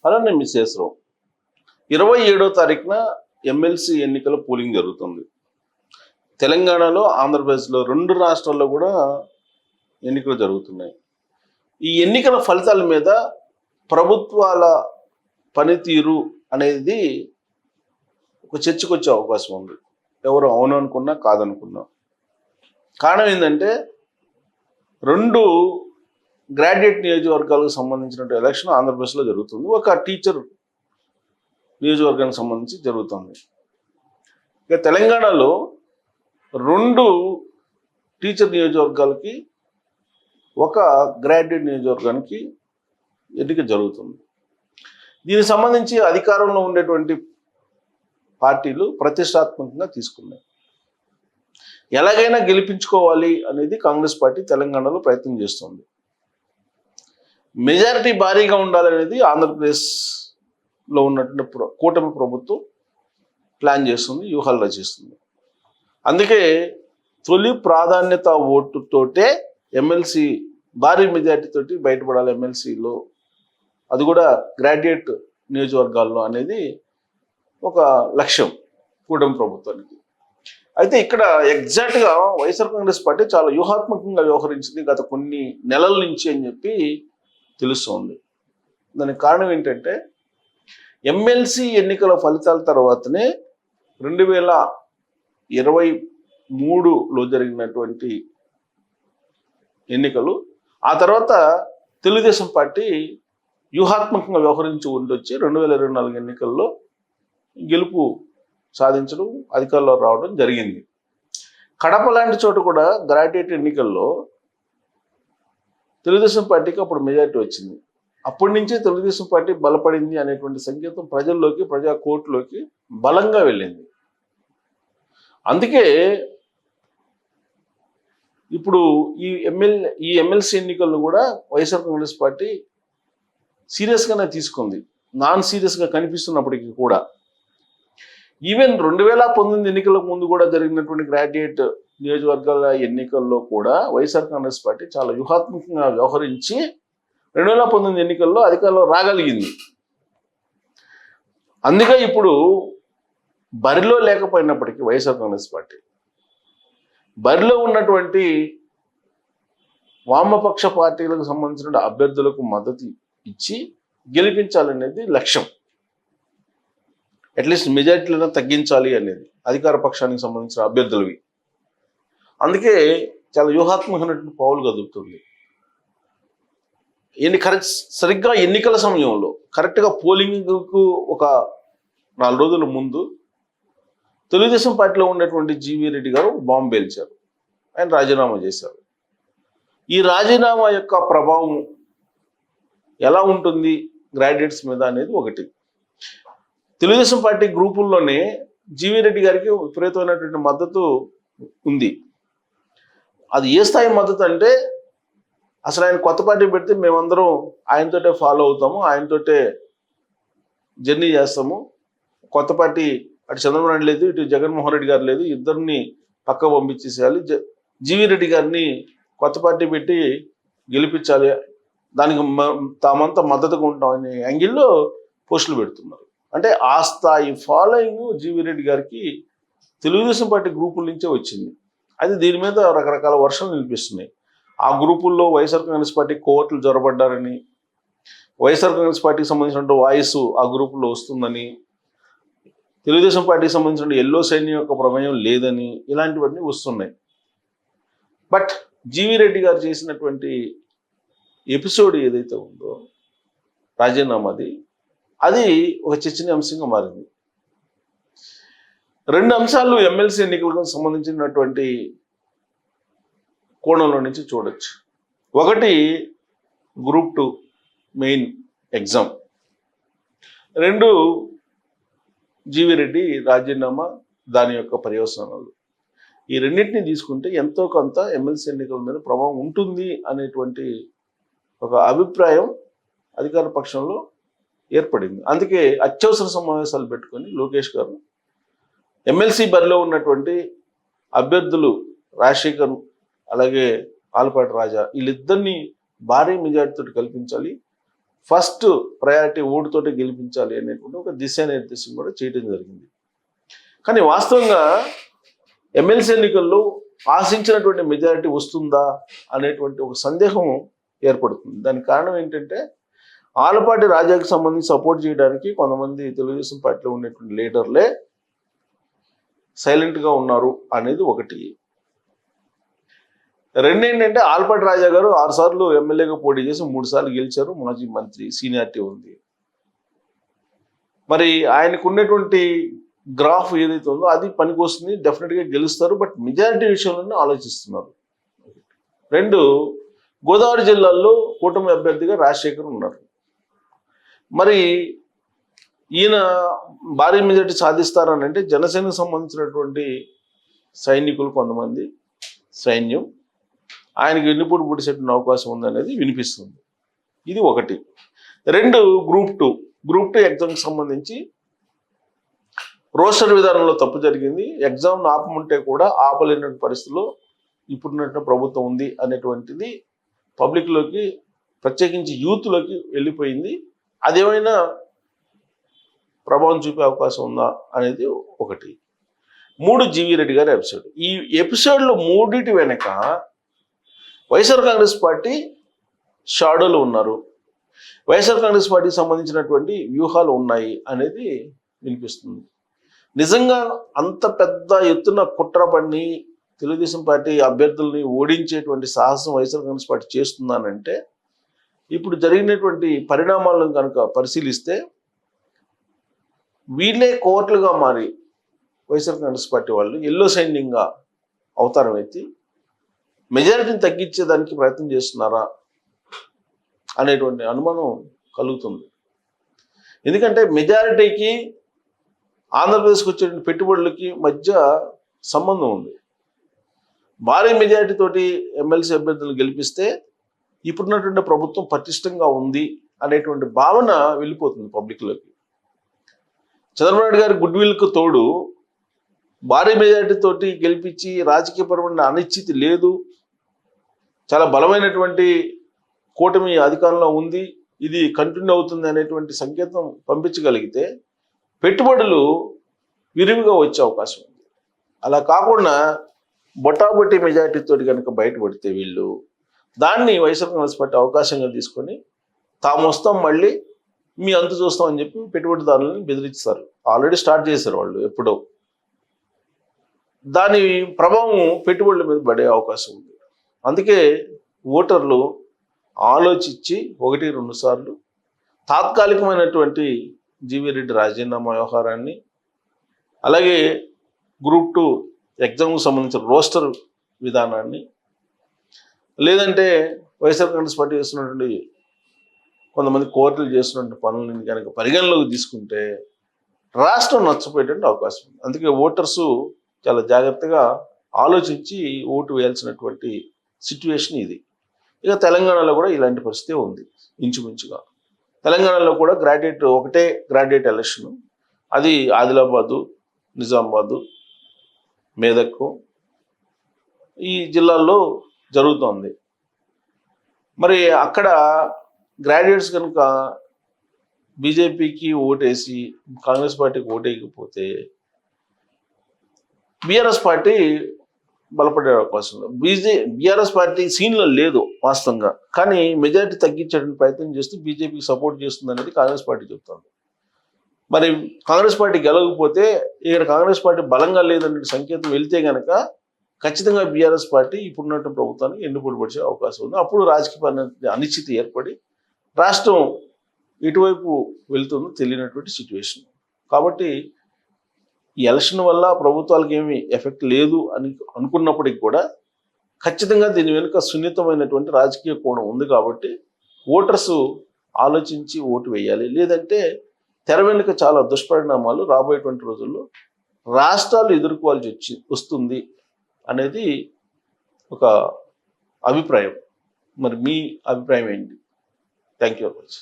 అలానే మిస్సేసరావు 27వ తారీఖున ఎమ్మెల్సీ ఎన్నికల పోలింగ్ జరుగుతుంది. తెలంగాణలో, ఆంధ్రప్రదేశ్లో 2 రాష్ట్రాల్లో కూడా ఎన్నికలు జరుగుతున్నాయి. ఈ ఎన్నికల ఫలితాల మీద ప్రభుత్వాల పనితీరు అనేది ఒక చర్చకు వచ్చే అవకాశం ఉంది. ఎవరు అవును అనుకున్నా కాదనుకున్నా. కారణం ఏంటంటే 2 గ్రాడ్యుయేట్ నియోజకవర్గాలకు సంబంధించిన ఎలక్షన్ ఆంధ్రప్రదేశ్లో జరుగుతుంది. ఒక టీచర్ నియోజకవర్గానికి సంబంధించి జరుగుతుంది. ఇక తెలంగాణలో 2 టీచర్ నియోజకవర్గాలకి, ఒక గ్రాడ్యుయేట్ నియోజకవర్గానికి ఎన్నిక జరుగుతుంది. దీనికి సంబంధించి అధికారంలో ఉండేటువంటి పార్టీలు ప్రతిష్టాత్మకంగా తీసుకున్నాయి. ఎలాగైనా గెలిపించుకోవాలి అనేది కాంగ్రెస్ పార్టీ తెలంగాణలో ప్రయత్నం చేస్తుంది. మెజారిటీ భారీగా ఉండాలనేది ఆంధ్రప్రదేశ్లో ఉన్నటువంటి కూటమి ప్రభుత్వం ప్లాన్ చేస్తుంది, వ్యూహాలు రచిస్తుంది. అందుకే తొలి ప్రాధాన్యత ఓటుతోటే ఎమ్మెల్సీ భారీ మెజారిటీ తోటి బయటపడాలి ఎమ్మెల్సీలో, అది కూడా గ్రాడ్యుయేట్ నియోజకవర్గాల్లో అనేది ఒక లక్ష్యం కూటమి ప్రభుత్వానికి. అయితే ఇక్కడ ఎగ్జాక్ట్గా వైఎస్ఆర్ కాంగ్రెస్ పార్టీ చాలా వ్యూహాత్మకంగా వ్యవహరించింది గత కొన్ని నెలల నుంచి అని చెప్పి తెలుస్తోంది. దానికి కారణం ఏంటంటే ఎమ్మెల్సీ ఎన్నికల ఫలితాల తర్వాతనే 2023లో జరిగినటువంటి ఎన్నికలు, ఆ తర్వాత తెలుగుదేశం పార్టీ వ్యూహాత్మకంగా వ్యవహరించి ఉండొచ్చి 2024 ఎన్నికల్లో గెలుపు సాధించడం, అధికారంలో రావడం జరిగింది. కడప లాంటి చోట కూడా గ్రాడ్యుయేట్ ఎన్నికల్లో తెలుగుదేశం పార్టీకి అప్పుడు మెజారిటీ వచ్చింది. అప్పటి నుంచి తెలుగుదేశం పార్టీ బలపడింది అనేటువంటి సంకేతం ప్రజల్లోకి, ప్రజా కోర్టులోకి బలంగా వెళ్ళింది. అందుకే ఇప్పుడు ఈ ఎమ్మెల్సీ ఎన్నికలను కూడా వైఎస్ఆర్ కాంగ్రెస్ పార్టీ సీరియస్గానే తీసుకుంది, నాన్ సీరియస్గా కనిపిస్తున్నప్పటికీ కూడా. ఈవెన్ 2019 ఎన్నికలకు ముందు కూడా జరిగినటువంటి గ్రాడ్యుయేట్ నియోజకవర్గాల ఎన్నికల్లో కూడా వైఎస్ఆర్ కాంగ్రెస్ పార్టీ చాలా వ్యూహాత్మకంగా వ్యవహరించి 2019 ఎన్నికల్లో అధికారంలో రాగలిగింది. అందుకే ఇప్పుడు బరిలో లేకపోయినప్పటికీ వైఎస్ఆర్ కాంగ్రెస్ పార్టీ బరిలో ఉన్నటువంటి వామపక్ష పార్టీలకు సంబంధించిన అభ్యర్థులకు మద్దతు ఇచ్చి గెలిపించాలనేది లక్ష్యం. అట్లీస్ట్ మెజారిటీలను తగ్గించాలి అనేది అధికార పక్షానికి సంబంధించిన అభ్యర్థులవి. అందుకే చాలా వ్యూహాత్మకమైనటువంటి పావులు కదుపుతుంది. సరిగ్గా ఎన్నికల సమయంలో కరెక్ట్గా పోలింగ్కు ఒక 4 రోజుల ముందు తెలుగుదేశం పార్టీలో ఉన్నటువంటి జీవీ రెడ్డి గారు బాంబు పేల్చారు, ఆయన రాజీనామా చేశారు. ఈ రాజీనామా యొక్క ప్రభావం ఎలా ఉంటుంది గ్రాడ్యుయేట్స్ మీద అనేది ఒకటి. తెలుగుదేశం పార్టీ గ్రూపుల్లోనే జీవీ రెడ్డి గారికి విపరీతమైనటువంటి మద్దతు ఉంది. అది ఏ స్థాయి మద్దతు అంటే అసలు ఆయన కొత్త పార్టీ పెడితే మేమందరం ఆయనతోటే ఫాలో అవుతాము, ఆయనతోటే జర్నీ చేస్తాము, కొత్త పార్టీ అటు చంద్రబాబు నాయుడు లేదు, ఇటు జగన్మోహన్ రెడ్డి గారు లేదు, ఇద్దరిని పక్క పంపించేసేయాలి, జీవీ రెడ్డి గారిని కొత్త పార్టీ పెట్టి గెలిపించాలి, దానికి తామంతా మద్దతుగా ఉంటామనే యాంగిల్లో పోస్టులు పెడుతున్నారు. అంటే ఆ స్థాయి ఫాలోయింగ్ జీవీ రెడ్డి గారికి తెలుగుదేశం పార్టీ గ్రూపుల నుంచే వచ్చింది. అయితే దీని మీద రకరకాల వర్షాలు వినిపిస్తున్నాయి. ఆ గ్రూపుల్లో వైఎస్ఆర్ కాంగ్రెస్ పార్టీ కోవర్టులు జొరబడ్డారని, వైఎస్ఆర్ కాంగ్రెస్ పార్టీకి సంబంధించిన వాయిస్ ఆ గ్రూపుల్లో వస్తుందని, తెలుగుదేశం పార్టీకి సంబంధించిన ఎల్లో సైన్యం యొక్క ప్రమేయం లేదని, ఇలాంటివన్నీ వస్తున్నాయి. బట్ జీవీ రెడ్డి గారు చేసినటువంటి ఎపిసోడ్ ఏదైతే ఉందో రాజీనామాది, అది ఒక చర్చనీయాంశంగా మారింది. 2 అంశాలు ఎమ్మెల్సీ ఎన్నికలకు సంబంధించినటువంటి కోణంలో నుంచి చూడొచ్చు. ఒకటి group 2 main exam, 2 GV Reddy రాజీనామా, దాని యొక్క పర్యవసానాలు. ఈ రెండింటిని తీసుకుంటే ఎంతో కొంత ఎమ్మెల్సీ ఎన్నికల మీద ప్రభావం ఉంటుంది అనేటువంటి ఒక అభిప్రాయం అధికార పక్షంలో ఏర్పడింది. అందుకే అత్యవసర సమావేశాలు పెట్టుకొని లోకేష్ గారు ఎమ్మెల్సీ బరిలో ఉన్నటువంటి అభ్యర్థులు రాజశేఖర్ అలాగే ఆలపాటి రాజా వీళ్ళిద్దరినీ భారీ మెజార్టీతో కల్పించాలి, ఫస్ట్ ప్రయారిటీ ఓటుతోటి గెలిపించాలి అనేటువంటి ఒక దిశానిర్దేశం కూడా చేయడం జరిగింది. కానీ వాస్తవంగా ఎమ్మెల్సీ ఎన్నికల్లో ఆశించినటువంటి మెజారిటీ వస్తుందా అనేటువంటి ఒక సందేహం ఏర్పడుతుంది. దానికి కారణం ఏంటంటే ఆలపాటి రాజాకి సంబంధించి సపోర్ట్ చేయడానికి కొంతమంది తెలుగుదేశం పార్టీలో ఉన్నటువంటి లీడర్లే సైలెంట్గా ఉన్నారు అనేది ఒకటి. రెండేంటంటే ఆలపాటి రాజా గారు 6 సార్లు ఎమ్మెల్యేగా పోటీ చేసి 3 సార్లు గెలిచారు. మాజీ మంత్రి, సీనియారిటీ ఉంది. మరి ఆయనకు ఉన్నటువంటి గ్రాఫ్ ఏదైతే ఉందో అది పనికొస్తుంది, డెఫినెట్గా గెలుస్తారు. బట్ మెజారిటీ విషయంలోనే ఆలోచిస్తున్నారు. 2, గోదావరి జిల్లాల్లో కూటమి అభ్యర్థిగా రాజశేఖర్ ఉన్నారు. మరి ఈయన భారీ మెజారిటీ సాధిస్తారని అంటే జనసేనకు సంబంధించినటువంటి సైనికులు కొంతమంది, సైన్యం ఆయనకి వెన్నుపోటు పొడిసేటువంటి అవకాశం ఉందనేది వినిపిస్తుంది. ఇది ఒకటి. 2, గ్రూప్ టూ ఎగ్జామ్కి సంబంధించి రోస్టర్ విధానంలో తప్పు జరిగింది. ఎగ్జామ్ను ఆపమంటే కూడా ఆపలేనటువంటి పరిస్థితిలో ఇప్పుడున్నటువంటి ప్రభుత్వం ఉంది అనేటువంటిది పబ్లిక్లోకి, ప్రత్యేకించి యూత్లోకి వెళ్ళిపోయింది. అదేమైనా ప్రభావం చూపే అవకాశం ఉందా అనేది ఒకటి. 3, జీవీ రెడ్డి గారి ఎపిసోడ్. ఈ ఎపిసోడ్లో 3 వెనక వైఎస్ఆర్ కాంగ్రెస్ పార్టీ షాడోలు ఉన్నారు, వైఎస్ఆర్ కాంగ్రెస్ పార్టీకి సంబంధించినటువంటి వ్యూహాలు ఉన్నాయి అనేది వినిపిస్తుంది. నిజంగా అంత పెద్ద ఎత్తున కుట్ర పన్ని తెలుగుదేశం పార్టీ అభ్యర్థుల్ని ఓడించేటువంటి సాహసం వైఎస్ఆర్ కాంగ్రెస్ పార్టీ చేస్తుందానంటే ఇప్పుడు జరిగినటువంటి పరిణామాలను కనుక పరిశీలిస్తే వీళ్ళే కోర్టులుగా మారి వైఎస్ఆర్ కాంగ్రెస్ పార్టీ వాళ్ళు ఎల్లో సైన్యంగా అవతారం ఎత్తి మెజారిటీని తగ్గించేదానికి ప్రయత్నం చేస్తున్నారా అనేటువంటి అనుమానం కలుగుతుంది. ఎందుకంటే మెజారిటీకి ఆంధ్రప్రదేశ్కి వచ్చే పెట్టుబడులకి మధ్య సంబంధం ఉంది. భారీ మెజారిటీ తోటి ఎమ్మెల్సీ అభ్యర్థులను గెలిపిస్తే ఇప్పుడున్నటువంటి ప్రభుత్వం పటిష్టంగా ఉంది అనేటువంటి భావన వెళ్ళిపోతుంది పబ్లిక్లోకి. చంద్రబాబు నాయుడు గారి గుడ్ విల్కు తోడు భారీ మెజారిటీ తోటి గెలిపించి రాజకీయపరమైన అనిశ్చితి లేదు, చాలా బలమైనటువంటి కూటమి అధికారంలో ఉంది, ఇది కంటిన్యూ అవుతుంది అనేటువంటి సంకేతం పంపించగలిగితే పెట్టుబడులు విరివిగా వచ్చే అవకాశం ఉంది. అలా కాకుండా బొటాబొట్టి మెజారిటీతో కనుక బయటపడితే వీళ్ళు దాన్ని వైఎస్ఆర్ కాంగ్రెస్ పార్టీ అవకాశంగా తీసుకొని తాము వస్తాం, మళ్ళీ మీ అంతు చూస్తాం అని చెప్పి పెట్టుబడిదారులను బెదిరిస్తారు. ఆల్రెడీ స్టార్ట్ చేశారు వాళ్ళు ఎప్పుడో. దాని ప్రభావం పెట్టుబడుల మీద పడే అవకాశం ఉంది. అందుకే ఓటర్లు ఆలోచించి 1-2 సార్లు తాత్కాలికమైనటువంటి జీవీ రెడ్డి రాజీనామా వ్యవహారాన్ని, అలాగే గ్రూప్ 2 ఎగ్జామ్కు సంబంధించిన రోస్టర్ విధానాన్ని, లేదంటే వైఎస్ఆర్ కాంగ్రెస్ పార్టీ చేస్తున్నటువంటి కొంతమంది కోర్టులు చేస్తున్నటువంటి పనులను కనుక పరిగణలోకి తీసుకుంటే రాష్ట్రం నచ్చపోయేటువంటి అవకాశం ఉంది. అందుకే ఓటర్సు చాలా జాగ్రత్తగా ఆలోచించి ఓటు వేయాల్సినటువంటి సిచ్యువేషన్ ఇది. ఇక తెలంగాణలో కూడా ఇలాంటి పరిస్థితి ఉంది ఇంచుమించుగా. తెలంగాణలో కూడా ఒకటే గ్రాడ్యుయేట్ ఎలక్షన్, అది ఆదిలాబాదు, నిజామాబాదు, మేదక్ ఈ జిల్లాల్లో జరుగుతోంది. మరి అక్కడ గ్రాడ్యుయేట్స్ కనుక బీజేపీకి ఓటేసి కాంగ్రెస్ పార్టీకి ఓటేయకపోతే బీఆర్ఎస్ పార్టీ బలపడే అవకాశం ఉంది. బీఆర్ఎస్ పార్టీ సీన్లో లేదు వాస్తవంగా, కానీ మెజారిటీ తగ్గించేటువంటి ప్రయత్నం చేస్తూ బీజేపీకి సపోర్ట్ చేస్తుంది అనేది కాంగ్రెస్ పార్టీ చెప్తుంది. మరి కాంగ్రెస్ పార్టీ గెలవకపోతే ఇక్కడ కాంగ్రెస్ పార్టీ బలంగా లేదనే సంకేతం వెళ్తే కనుక ఖచ్చితంగా బీఆర్ఎస్ పార్టీ ఇప్పుడున్నటువంటి ప్రభుత్వానికి ఎన్నుపోటు పడిచే అవకాశం ఉంది. అప్పుడు రాజకీయ అనిశ్చితి ఏర్పడి రాష్ట్రం ఇటువైపు వెళ్తుందో తెలియనటువంటి సిచ్యువేషన్. కాబట్టి ఈ ఎలక్షన్ వల్ల ప్రభుత్వాలకు ఏమీ ఎఫెక్ట్ లేదు అని అనుకున్నప్పటికీ కూడా ఖచ్చితంగా దీని వెనుక సున్నితమైనటువంటి రాజకీయ కోణం ఉంది. కాబట్టి ఓటర్స్ ఆలోచించి ఓటు వేయాలి. లేదంటే తెర వెనుక చాలా దుష్పరిణామాలు రాబోయేటువంటి రోజుల్లో రాష్ట్రాలు ఎదుర్కోవాల్సి వస్తుంది అనేది ఒక అభిప్రాయం. మరి మీ అభిప్రాయం ఏంటి? Thank you very much.